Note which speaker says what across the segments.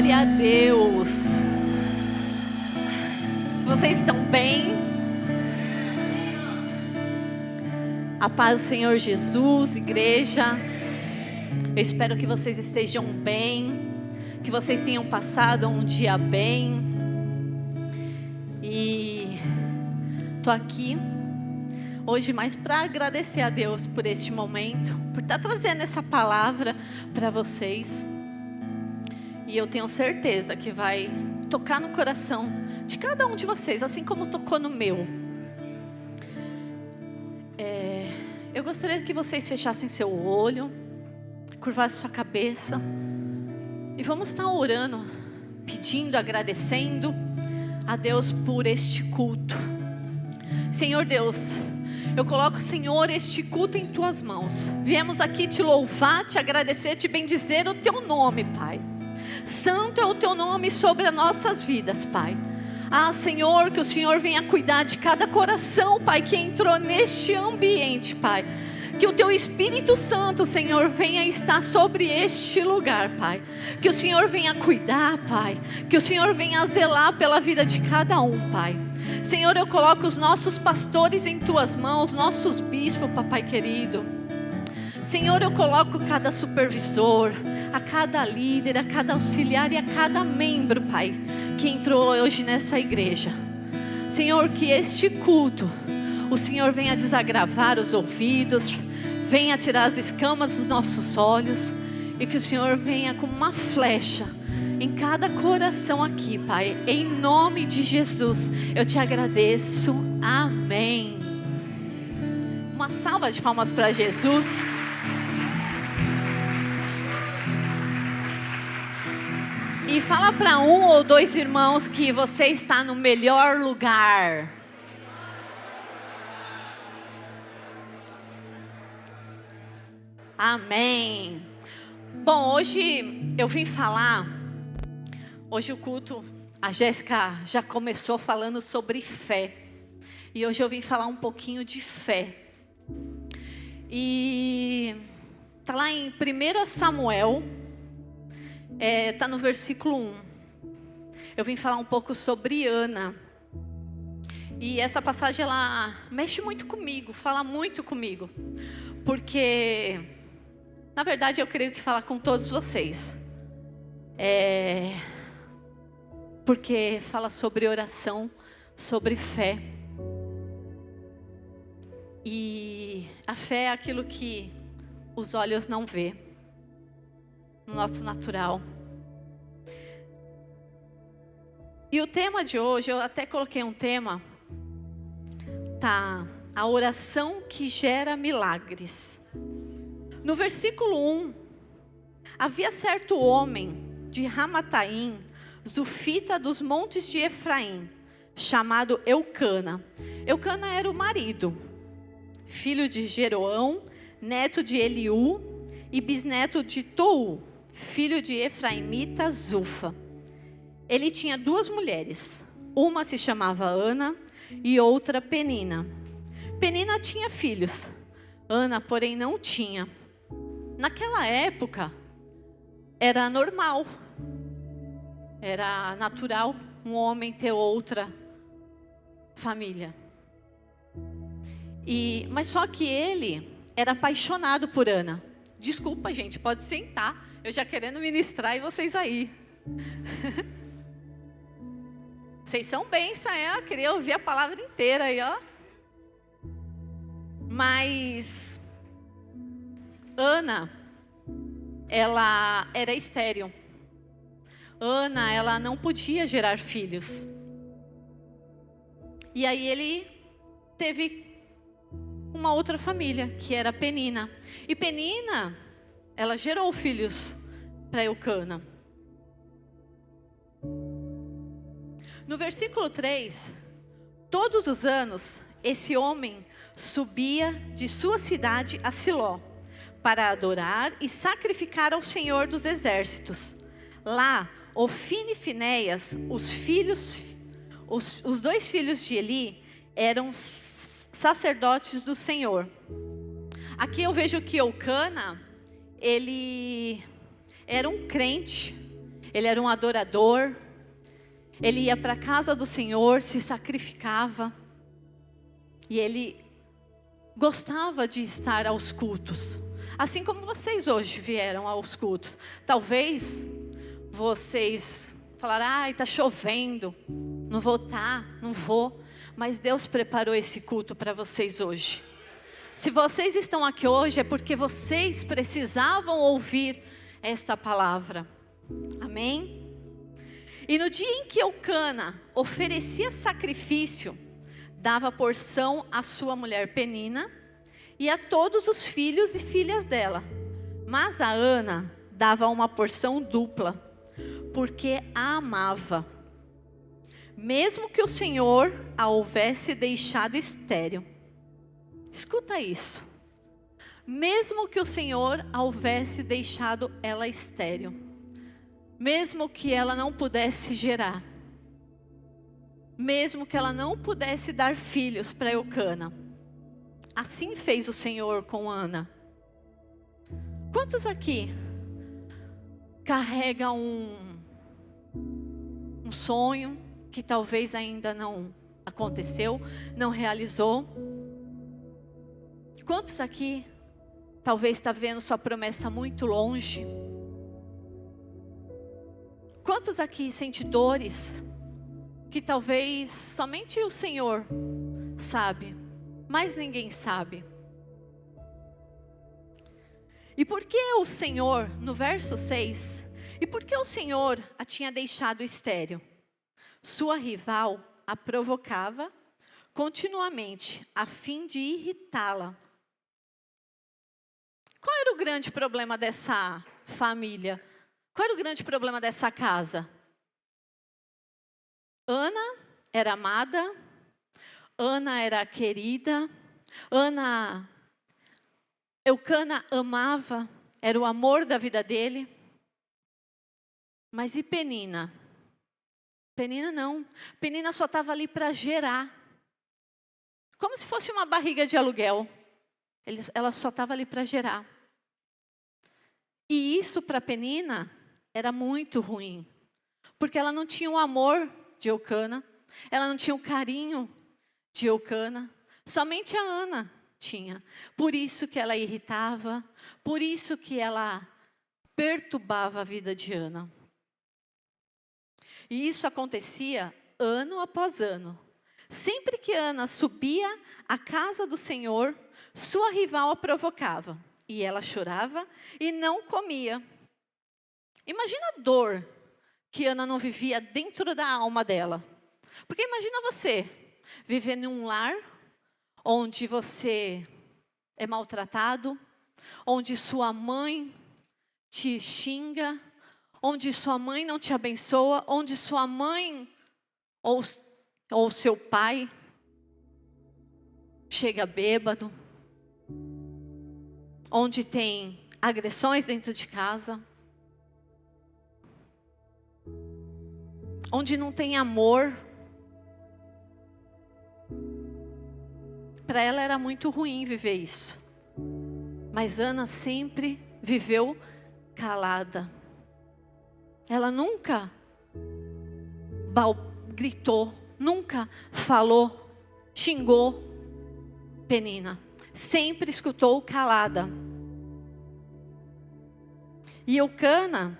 Speaker 1: Glória a Deus. Vocês estão bem? A paz do Senhor Jesus, igreja. Eu espero que vocês estejam bem, que vocês tenham passado um dia bem. E tô aqui hoje mais para agradecer a Deus por este momento, por estar trazendo essa palavra para vocês. E eu tenho certeza que vai tocar no coração de cada um de vocês, assim como tocou no meu. Eu gostaria que vocês fechassem seu olho, curvassem sua cabeça, e vamos estar orando, pedindo, agradecendo a Deus por este culto. Senhor Deus, eu coloco, Senhor, este culto em Tuas mãos. Viemos aqui te louvar, te agradecer, te bendizer o Teu nome, Pai. Santo é o Teu nome sobre as nossas vidas, Pai. Ah, Senhor, que o Senhor venha cuidar de cada coração, Pai, que entrou neste ambiente, Pai. Que o Teu Espírito Santo, Senhor, venha estar sobre este lugar, Pai. Que o Senhor venha cuidar, Pai. Que o Senhor venha zelar pela vida de cada um, Pai. Senhor, eu coloco os nossos pastores em Tuas mãos, nossos bispos, Papai querido. Senhor, eu coloco cada supervisor, a cada líder, a cada auxiliar e a cada membro, Pai, que entrou hoje nessa igreja. Senhor, que este culto, o Senhor venha desagravar os ouvidos, venha tirar as escamas dos nossos olhos, e que o Senhor venha como uma flecha em cada coração aqui, Pai. Em nome de Jesus, eu te agradeço. Amém. Uma salva de palmas para Jesus. E fala para um ou dois irmãos que você está no melhor lugar. Amém. Bom, hoje eu vim falar. Hoje o culto, a Jéssica já começou falando sobre fé. E hoje eu vim falar um pouquinho de fé. E está lá em 1 Samuel. Está no versículo 1. Eu vim falar um pouco sobre Ana. E essa passagem, ela mexe muito comigo, fala muito comigo. Porque, na verdade, eu creio que fala com todos vocês. Porque fala sobre oração, sobre fé. E a fé é aquilo que os olhos não vê. No nosso natural. E o tema de hoje, eu até coloquei um tema, tá? A oração que gera milagres. No versículo 1, havia certo homem de Ramataim, zufita dos montes de Efraim, chamado Eucana. Eucana era o marido, filho de Jeroão, neto de Eliú e bisneto de Tou, filho de Efraimita Zufa. Ele tinha duas mulheres, uma se chamava Ana e outra Penina. Penina tinha filhos, Ana, porém, não tinha. Naquela época, era normal, era natural um homem ter outra família. Mas só que ele era apaixonado por Ana. Desculpa, gente, pode sentar. Eu já querendo ministrar e vocês aí. Vocês são bênção, eu queria ouvir a palavra inteira aí, ó. Mas Ana, ela era estéril. Ana, ela não podia gerar filhos. E aí ele teve uma outra família, que era Penina. E Penina, ela gerou filhos para Eucana. No versículo 3, todos os anos, esse homem subia de sua cidade a Siló, para adorar e sacrificar ao Senhor dos Exércitos. Lá, Ofni e Finéias, os dois filhos de Eli, eram sacerdotes do Senhor. Aqui eu vejo que Eucana, ele era um crente, ele era um adorador, ele ia para a casa do Senhor, se sacrificava, e ele gostava de estar aos cultos, assim como vocês hoje vieram aos cultos. Talvez vocês falaram, ai, está chovendo, não vou estar, não vou, mas Deus preparou esse culto para vocês hoje. Se vocês estão aqui hoje é porque vocês precisavam ouvir esta palavra, amém? E no dia em que Eucana oferecia sacrifício, dava porção à sua mulher Penina e a todos os filhos e filhas dela. Mas a Ana dava uma porção dupla, porque a amava, mesmo que o Senhor a houvesse deixado estéril. Escuta isso. Mesmo que o Senhor a houvesse deixado ela estéril, mesmo que ela não pudesse gerar, mesmo que ela não pudesse dar filhos para Eucana, assim fez o Senhor com Ana. Quantos aqui carregam um sonho que talvez ainda não aconteceu, não realizou? Quantos aqui talvez está vendo sua promessa muito longe? Quantos aqui sente dores que talvez somente o Senhor sabe, mas ninguém sabe? E por que o Senhor, no verso 6, e por que o Senhor a tinha deixado estéril? Sua rival a provocava continuamente, a fim de irritá-la. Qual era o grande problema dessa família? Qual era o grande problema dessa casa? Ana era amada, Ana era querida, Eucana amava, era o amor da vida dele. Mas e Penina? Penina não, Penina só estava ali para gerar. Como se fosse uma barriga de aluguel. Ela só estava ali para gerar. E isso para Penina era muito ruim, porque ela não tinha o amor de Eucana, ela não tinha o carinho de Eucana, somente a Ana tinha. Por isso que ela irritava, por isso que ela perturbava a vida de Ana. E isso acontecia ano após ano. Sempre que Ana subia à casa do Senhor, sua rival a provocava. E ela chorava e não comia. Imagina a dor que Ana não vivia dentro da alma dela. Porque imagina você viver num lar onde você é maltratado, onde sua mãe te xinga, onde sua mãe não te abençoa, onde sua mãe ou seu pai chega bêbado, onde tem agressões dentro de casa, onde não tem amor. Para ela era muito ruim viver isso. Mas Ana sempre viveu calada. Ela nunca gritou, nunca falou, xingou Penina. Sempre escutou calada. E Eucana,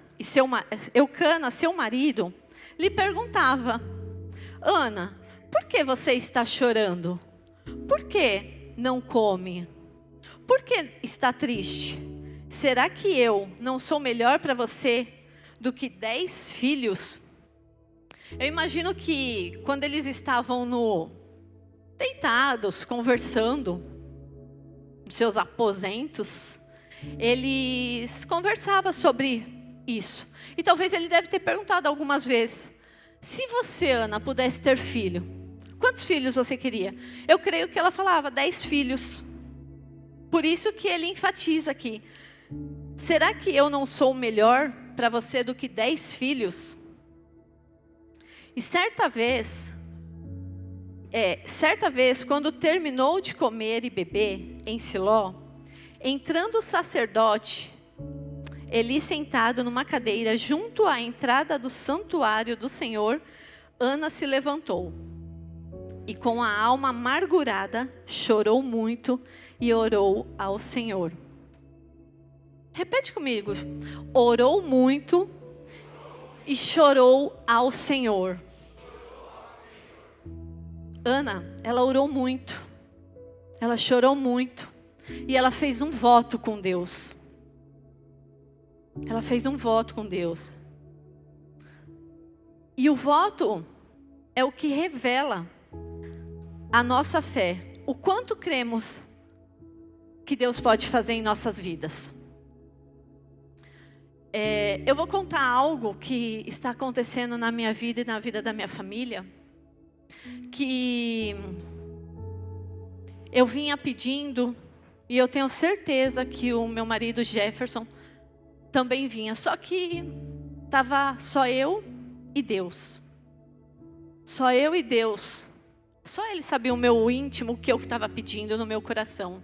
Speaker 1: seu marido, lhe perguntava: Ana, por que você está chorando? Por que não come? Por que está triste? Será que eu não sou melhor para você do que 10 filhos? Eu imagino que quando eles estavam deitados, conversando, nos seus aposentos, eles conversavam sobre isso. E talvez ele deve ter perguntado algumas vezes: se você, Ana, pudesse ter filho, quantos filhos você queria? Eu creio que ela falava 10 filhos. Por isso que ele enfatiza aqui: será que eu não sou melhor para você do que 10 filhos? E certa vez, quando terminou de comer e beber em Siló, entrando o sacerdote Eli sentado numa cadeira junto à entrada do santuário do Senhor, Ana se levantou e com a alma amargurada chorou muito e orou ao Senhor. Repete comigo. Orou muito e chorou ao Senhor. Ana, ela orou muito. Ela chorou muito. E ela fez um voto com Deus. Ela fez um voto com Deus. E o voto é o que revela a nossa fé. O quanto cremos que Deus pode fazer em nossas vidas. Eu vou contar algo que está acontecendo na minha vida e na vida da minha família. Que eu vinha pedindo, e eu tenho certeza que o meu marido Jefferson também vinha. Só que estava só eu e Deus. Só eu e Deus. Só Ele sabia o meu íntimo, o que eu estava pedindo no meu coração.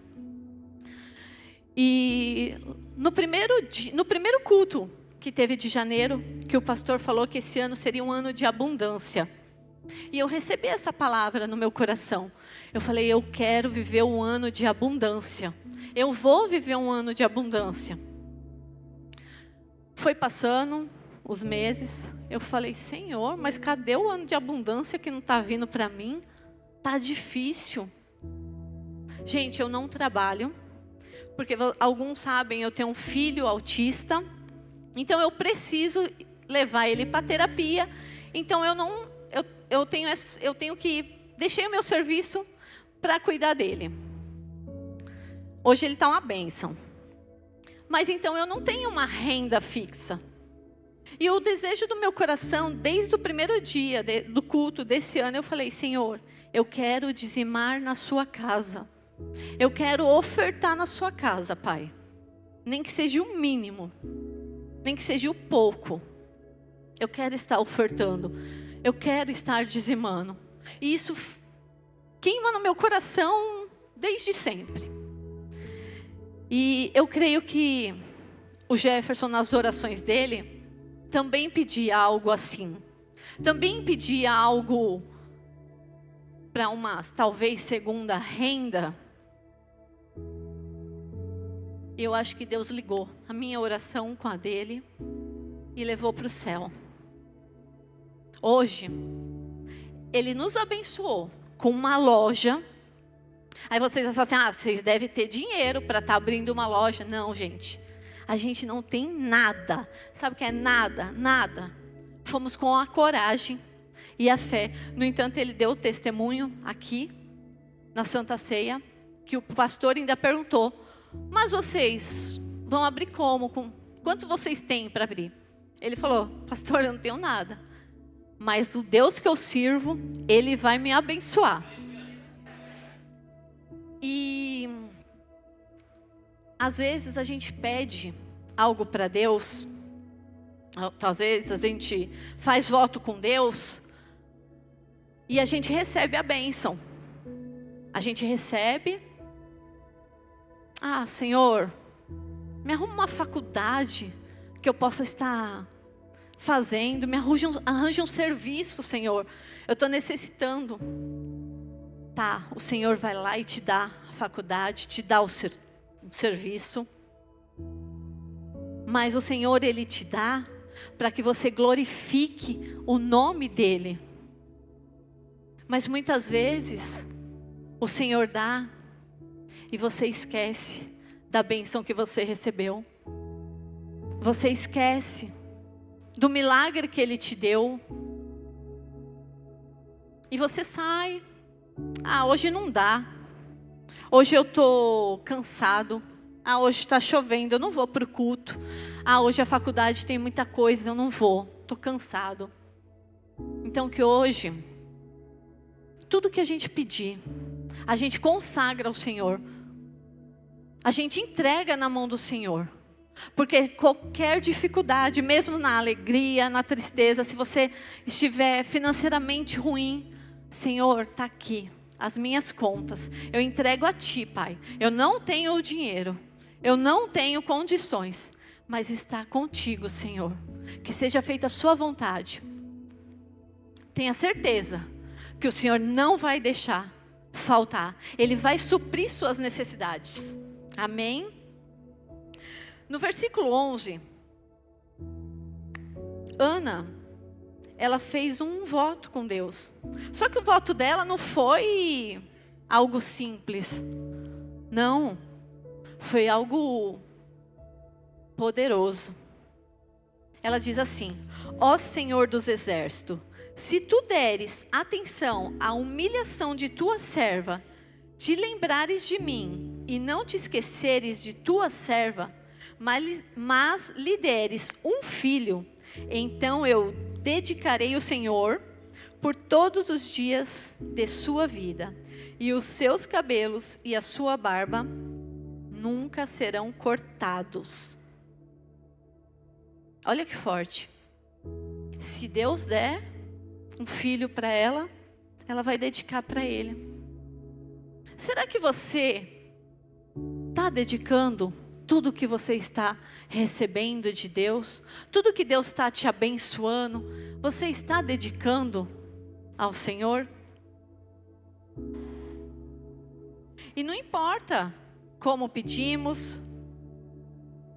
Speaker 1: E no primeiro culto que teve de janeiro, que o pastor falou que esse ano seria um ano de abundância. E eu recebi essa palavra no meu coração. Eu falei, eu quero viver um ano de abundância. Eu vou viver um ano de abundância. Foi passando os meses. Eu falei, Senhor, mas cadê o ano de abundância que não está vindo para mim? Tá difícil. Gente, eu não trabalho. Porque alguns sabem, eu tenho um filho autista. Então eu preciso levar ele para terapia. Então eu tenho que deixei o meu serviço para cuidar dele. Hoje ele está uma bênção. Mas então eu não tenho uma renda fixa. E o desejo do meu coração, desde o primeiro dia do culto desse ano, eu falei, Senhor, eu quero dizimar na sua casa. Eu quero ofertar na sua casa, Pai. Nem que seja o mínimo. Nem que seja o pouco. Eu quero estar ofertando. Eu quero estar dizimando. E isso queima no meu coração desde sempre. E eu creio que o Jefferson, nas orações dele, também pedia algo assim. Também pedia algo para uma, talvez, segunda renda. E eu acho que Deus ligou a minha oração com a dele e levou para o céu. Hoje, Ele nos abençoou com uma loja. Aí vocês vão falar assim, vocês devem ter dinheiro para estar abrindo uma loja. Não, gente. A gente não tem nada. Sabe o que é nada? Nada. Fomos com a coragem e a fé. No entanto, ele deu o testemunho aqui, na Santa Ceia, que o pastor ainda perguntou, mas vocês vão abrir como? Quanto vocês têm para abrir? Ele falou, pastor, eu não tenho nada. Mas o Deus que eu sirvo, Ele vai me abençoar. E às vezes a gente pede algo para Deus, às vezes a gente faz voto com Deus e a gente recebe a bênção. A gente recebe, Senhor, me arruma uma faculdade que eu possa estar fazendo, me arranje um serviço, Senhor. Eu estou necessitando. Tá, o Senhor vai lá e te dá a faculdade, te dá o serviço. Mas o Senhor, Ele te dá para que você glorifique o nome dEle. Mas muitas vezes, o Senhor dá e você esquece da bênção que você recebeu. Você esquece do milagre que Ele te deu. E você sai. Hoje não dá. Hoje eu estou cansado. Hoje está chovendo, eu não vou para o culto. Hoje a faculdade tem muita coisa, eu não vou. Estou cansado. Então que hoje, tudo que a gente pedir, a gente consagra ao Senhor. A gente entrega na mão do Senhor. Porque qualquer dificuldade, mesmo na alegria, na tristeza, se você estiver financeiramente ruim, Senhor, está aqui, as minhas contas, eu entrego a Ti, Pai. Eu não tenho o dinheiro, eu não tenho condições, mas está contigo, Senhor. Que seja feita a sua vontade. Tenha certeza que o Senhor não vai deixar faltar. Ele vai suprir suas necessidades. Amém? No versículo 11, Ana, ela fez um voto com Deus. Só que o voto dela não foi algo simples. Não. Foi algo poderoso. Ela diz assim: ó Senhor dos exércitos, se tu deres atenção à humilhação de tua serva, te lembrares de mim e não te esqueceres de tua serva, mas lhe deres um filho, então eu dedicarei o Senhor por todos os dias de sua vida, e os seus cabelos e a sua barba nunca serão cortados. Olha que forte. Se Deus der um filho para ela, ela vai dedicar para Ele. Será que você está dedicando tudo que você está recebendo de Deus? Tudo que Deus está te abençoando, você está dedicando ao Senhor? E não importa como pedimos,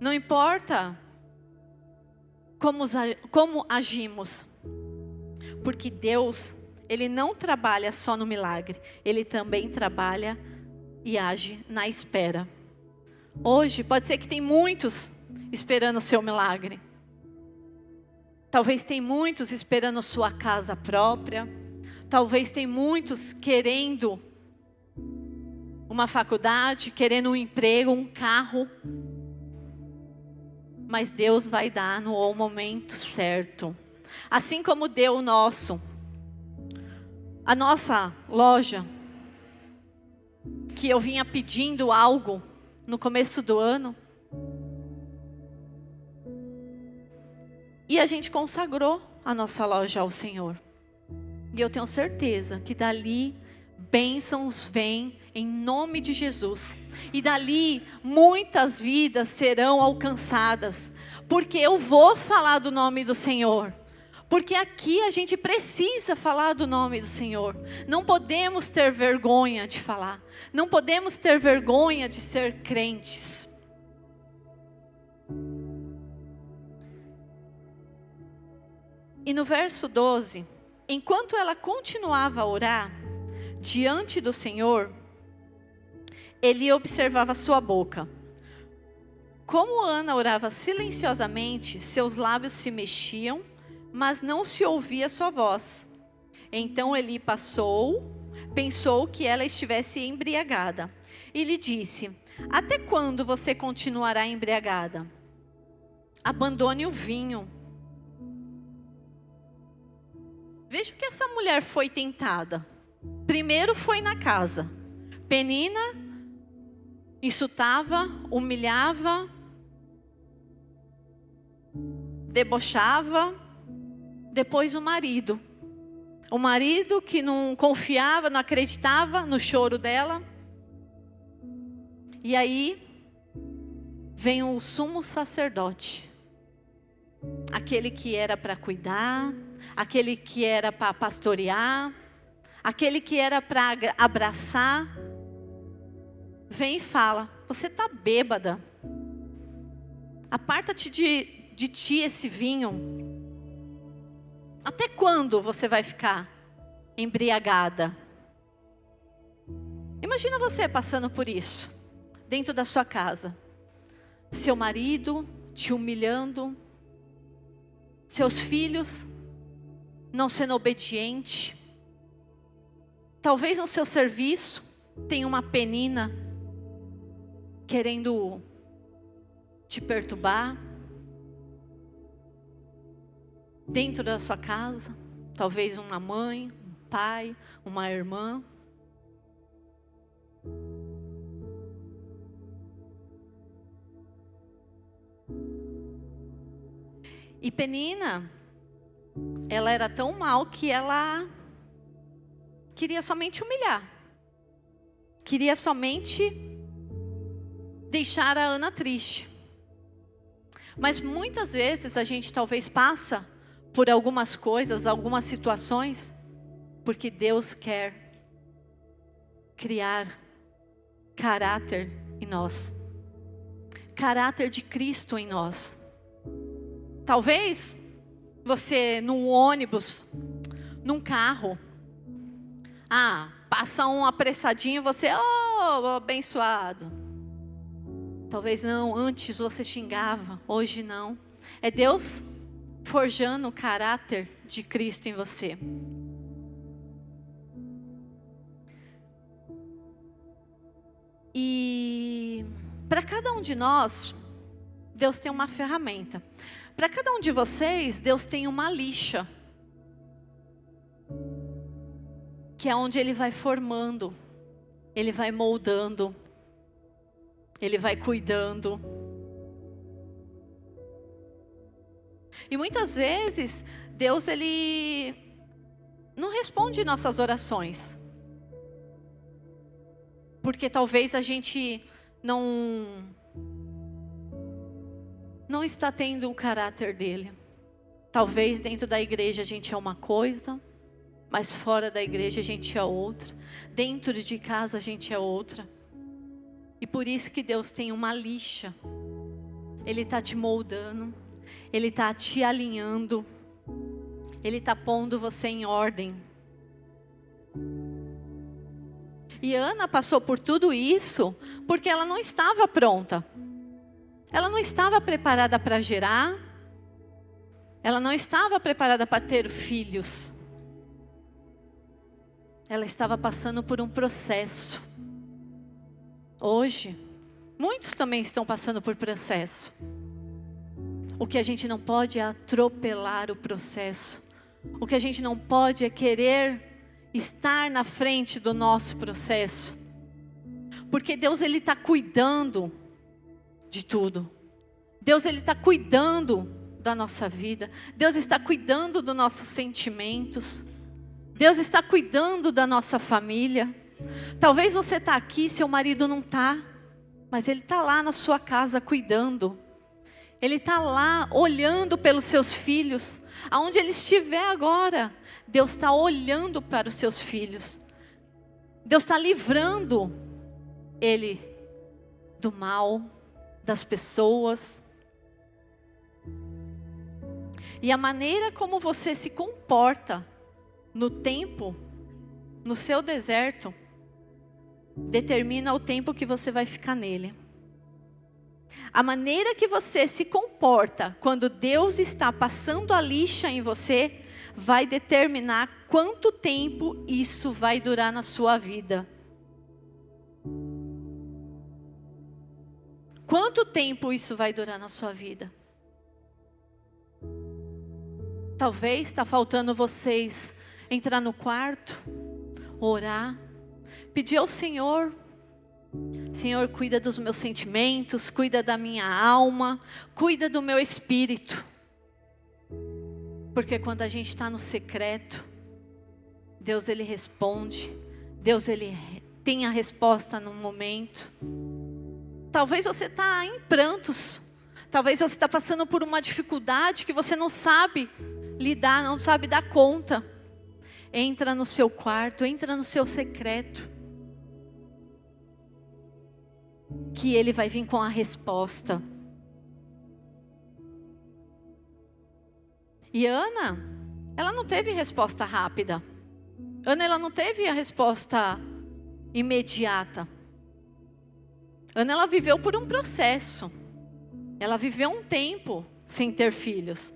Speaker 1: não importa como agimos, porque Deus, Ele não trabalha só no milagre, Ele também trabalha e age na espera. Hoje pode ser que tem muitos esperando o seu milagre. Talvez tem muitos esperando sua casa própria. Talvez tem muitos querendo uma faculdade, querendo um emprego, um carro. Mas Deus vai dar no momento certo. Assim como deu a nossa loja, que eu vinha pedindo algo no começo do ano. E a gente consagrou a nossa loja ao Senhor. E eu tenho certeza que dali bênçãos vêm em nome de Jesus. E dali muitas vidas serão alcançadas. Porque eu vou falar do nome do Senhor. Porque aqui a gente precisa falar do nome do Senhor. Não podemos ter vergonha de falar. Não podemos ter vergonha de ser crentes. E no verso 12, enquanto ela continuava a orar diante do Senhor, ele observava sua boca. Como Ana orava silenciosamente, seus lábios se mexiam, mas não se ouvia sua voz. Então ele pensou que ela estivesse embriagada, e lhe disse: até quando você continuará embriagada? Abandone o vinho. Veja que essa mulher foi tentada. Primeiro foi na casa. Penina insultava, humilhava, debochava. Depois o marido. O marido que não confiava, não acreditava no choro dela. E aí vem o sumo sacerdote. Aquele que era para cuidar, aquele que era para pastorear, aquele que era para abraçar. Vem e fala: você está bêbada. Aparta-te de ti esse vinho. Até quando você vai ficar embriagada? Imagina você passando por isso, dentro da sua casa. Seu marido te humilhando, seus filhos não sendo obedientes. Talvez no seu serviço tenha uma penina querendo te perturbar. Dentro da sua casa, talvez uma mãe, um pai, uma irmã. E Penina, ela era tão mal que ela queria somente humilhar. Queria somente deixar a Ana triste. Mas muitas vezes a gente talvez passa por algumas coisas, algumas situações, porque Deus quer criar caráter em nós. Caráter de Cristo em nós. Talvez você num ônibus, num carro, passa um apressadinho, você, abençoado. Talvez não, antes você xingava, hoje não. É Deus forjando o caráter de Cristo em você. E para cada um de nós, Deus tem uma ferramenta. Para cada um de vocês, Deus tem uma lixa. Que é onde Ele vai formando, Ele vai moldando, Ele vai cuidando. E muitas vezes, Deus Ele não responde nossas orações. Porque talvez a gente não está tendo o caráter dele. Talvez dentro da igreja a gente é uma coisa, mas fora da igreja a gente é outra. Dentro de casa a gente é outra. E por isso que Deus tem uma lixa. Ele está te moldando. Ele está te alinhando. Ele está pondo você em ordem. E Ana passou por tudo isso porque ela não estava pronta. Ela não estava preparada para gerar. Ela não estava preparada para ter filhos. Ela estava passando por um processo. Hoje, muitos também estão passando por processo. O que a gente não pode é atropelar o processo. O que a gente não pode é querer estar na frente do nosso processo. Porque Deus Ele está cuidando de tudo. Deus Ele está cuidando da nossa vida. Deus está cuidando dos nossos sentimentos. Deus está cuidando da nossa família. Talvez você está aqui, seu marido não está, mas Ele está lá na sua casa cuidando. Ele está lá olhando pelos seus filhos. Aonde ele estiver agora, Deus está olhando para os seus filhos. Deus está livrando ele do mal, das pessoas. E a maneira como você se comporta no tempo, no seu deserto, determina o tempo que você vai ficar nele. A maneira que você se comporta quando Deus está passando a lixa em você, vai determinar quanto tempo isso vai durar na sua vida. Quanto tempo isso vai durar na sua vida? Talvez está faltando vocês entrar no quarto, orar, pedir ao Senhor: Senhor, cuida dos meus sentimentos, cuida da minha alma, cuida do meu espírito. Porque quando a gente está no secreto, Deus Ele responde, Deus Ele tem a resposta no momento. Talvez você está em prantos, talvez você está passando por uma dificuldade que você não sabe lidar, não sabe dar conta. Entra no seu quarto, entra no seu secreto, que Ele vai vir com a resposta. E Ana, ela não teve resposta rápida. Ana, ela não teve a resposta imediata. Ana, ela viveu por um processo. Ela viveu um tempo sem ter filhos.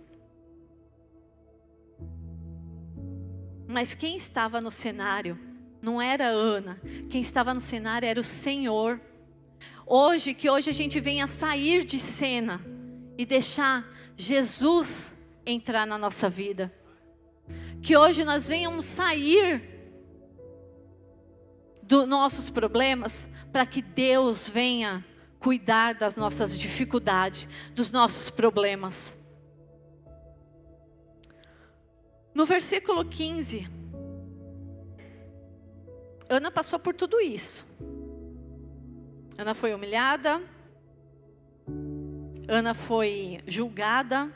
Speaker 1: Mas quem estava no cenário não era Ana. Quem estava no cenário era o Senhor. Hoje a gente venha sair de cena e deixar Jesus entrar na nossa vida. Que hoje nós venhamos sair dos nossos problemas para que Deus venha cuidar das nossas dificuldades, dos nossos problemas. No versículo 15, Ana passou por tudo isso. Ana foi humilhada. Ana foi julgada,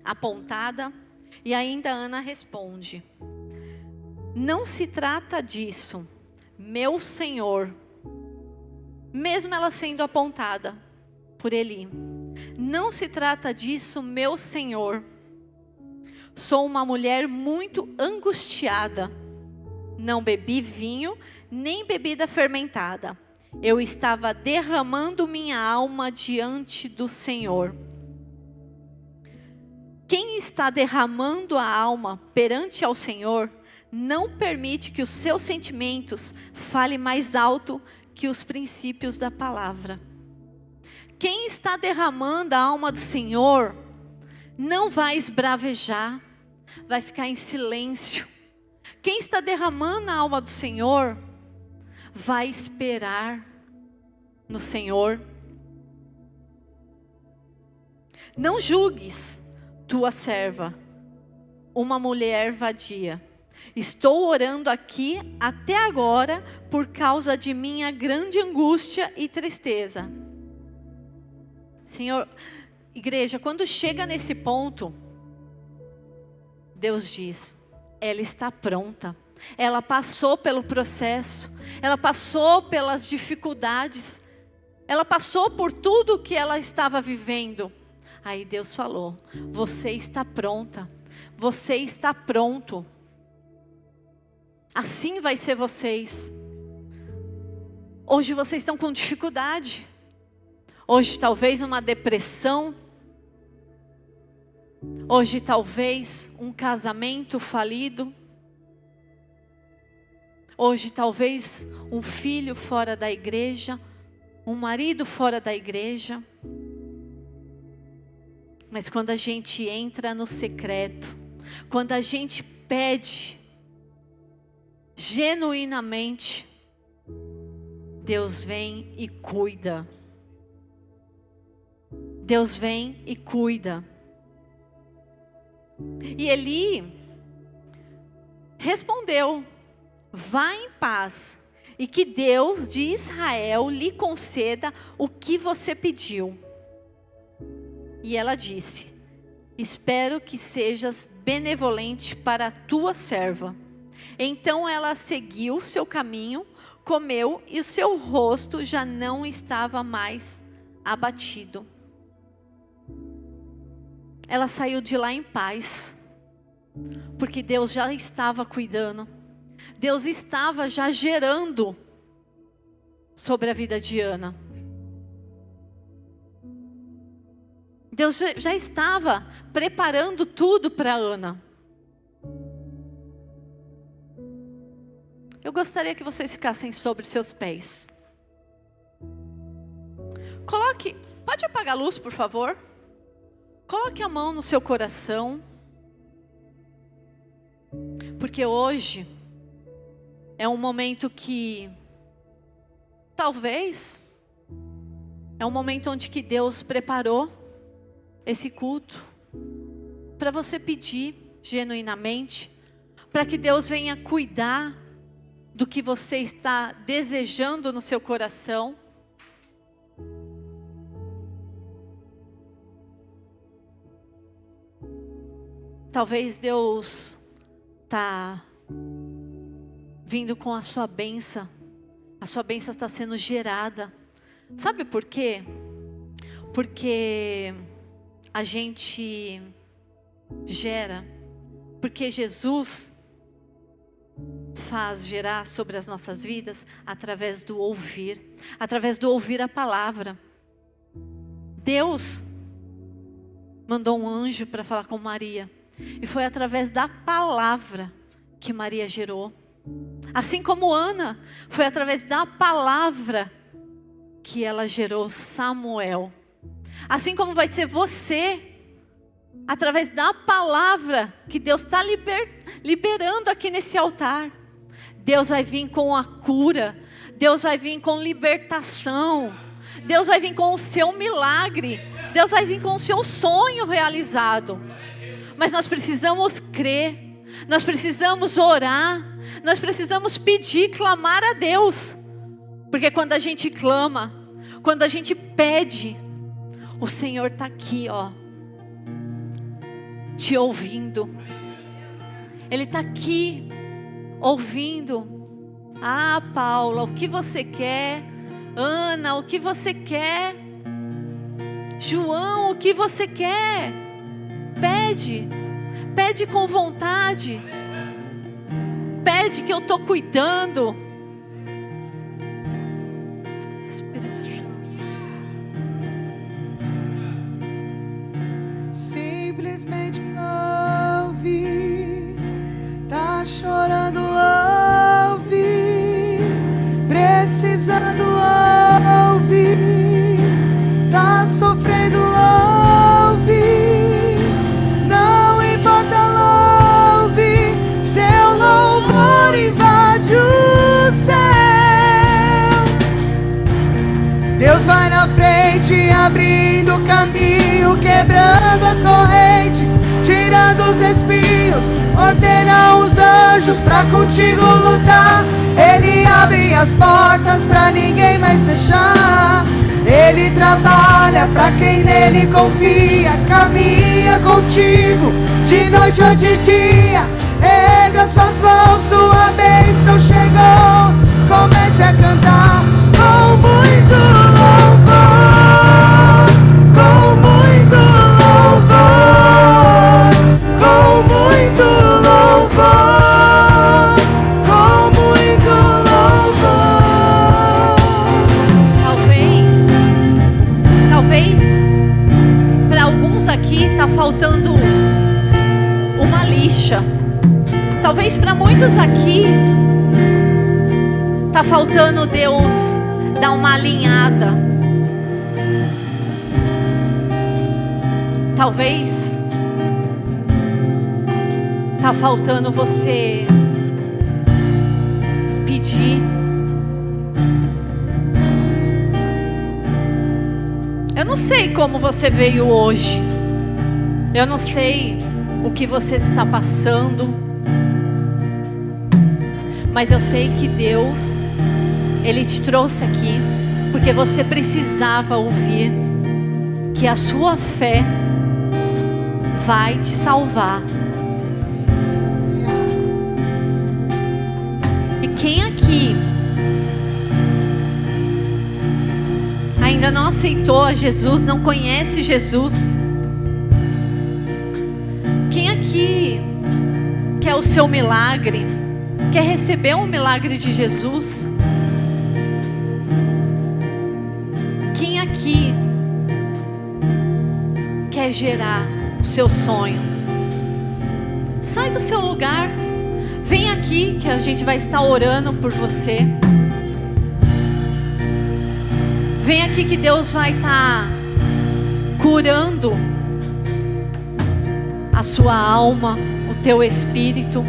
Speaker 1: apontada, e ainda Ana responde: não se trata disso, meu Senhor. Mesmo ela sendo apontada por Eli. Não se trata disso, meu Senhor. Sou uma mulher muito angustiada. Não bebi vinho, nem bebida fermentada. Eu estava derramando minha alma diante do Senhor. Quem está derramando a alma perante ao Senhor, não permite que os seus sentimentos falem mais alto que os princípios da palavra. Quem está derramando a alma do Senhor, não vai esbravejar, vai ficar em silêncio. Quem está derramando a alma do Senhor, vai esperar no Senhor. Não julgues tua serva, uma mulher vadia. Estou orando aqui até agora por causa de minha grande angústia e tristeza. Senhor, igreja, quando chega nesse ponto, Deus diz, ela está pronta. Ela passou pelo processo, ela passou pelas dificuldades, ela passou por tudo que ela estava vivendo. Aí Deus falou, você está pronta, você está pronto. Assim vai ser vocês. Hoje vocês estão com dificuldade. Hoje talvez uma depressão. Hoje talvez um casamento falido. Hoje talvez um filho fora da igreja. Um marido fora da igreja. Mas quando a gente entra no secreto, quando a gente pede genuinamente, Deus vem e cuida. Deus vem e cuida. E Eli respondeu, vá em paz, e que Deus de Israel lhe conceda o que você pediu. E ela disse, espero que sejas benevolente para a tua serva. Então ela seguiu seu caminho, comeu e o seu rosto já não estava mais abatido. Ela saiu de lá em paz, porque Deus já estava cuidando. Deus estava já gerando sobre a vida de Ana. Deus já estava preparando tudo para Ana. Eu gostaria que vocês ficassem sobre seus pés. Pode apagar a luz, por favor? Coloque a mão no seu coração. Porque hoje é um momento que talvez é um momento onde que Deus preparou esse culto para você pedir genuinamente, para que Deus venha cuidar do que você está desejando no seu coração. Talvez Deus está vindo com a sua bênção. A sua bênção está sendo gerada. Sabe por quê? Porque a gente gera. Porque Jesus faz gerar sobre as nossas vidas através do ouvir. Através do ouvir a palavra. Deus mandou um anjo para falar com Maria. E foi através da palavra que Maria gerou. Assim como Ana, foi através da palavra que ela gerou Samuel. Assim como vai ser você, através da palavra que Deus está liberando aqui nesse altar. Deus vai vir com a cura, Deus vai vir com libertação, Deus vai vir com o seu milagre, Deus vai vir com o seu sonho realizado. Mas nós precisamos crer, nós precisamos orar, nós precisamos pedir, clamar a Deus. Porque quando a gente clama, quando a gente pede, O Senhor está aqui, ó, te ouvindo. Ele está aqui, ouvindo. Ah, Paula, o que você quer? Ana, o que você quer? João, o que você quer? Pede, pede com vontade. Pede que eu estou cuidando. Espírito Santo.
Speaker 2: Simplesmente ouve. Tá chorando, ouve. Precisando, ouve. Tá sofrendo, ouve. Não importa, ouve. Seu louvor invade o céu. Deus vai na frente, abrindo o caminho, quebrando as correntes, tirando os espinhos, ordena os anjos pra contigo lutar. Ele abre as portas pra ninguém mais fechar. Ele trabalha pra quem nele confia, caminha contigo de noite ou de dia. Erga suas mãos, sua bênção chegou. Comece a cantar com muito louvor, com muito louvor, com muito louvor, com muito louvor.
Speaker 1: Talvez para alguns aqui está faltando uma lixa. Talvez para muitos aqui está faltando Deus dar uma alinhada. Talvez está faltando você pedir. Eu não sei como você veio hoje. Eu não sei o que você está passando. Mas eu sei que Deus, Ele te trouxe aqui porque você precisava ouvir que a sua fé vai te salvar. E quem aqui ainda não aceitou a Jesus, não conhece Jesus? Quem aqui quer o seu milagre? Quer receber um milagre de Jesus? Quem aqui quer gerar os seus sonhos? Sai do seu lugar, vem aqui que a gente vai estar orando por você. Vem aqui que Deus vai estar curando a sua alma, o teu espírito.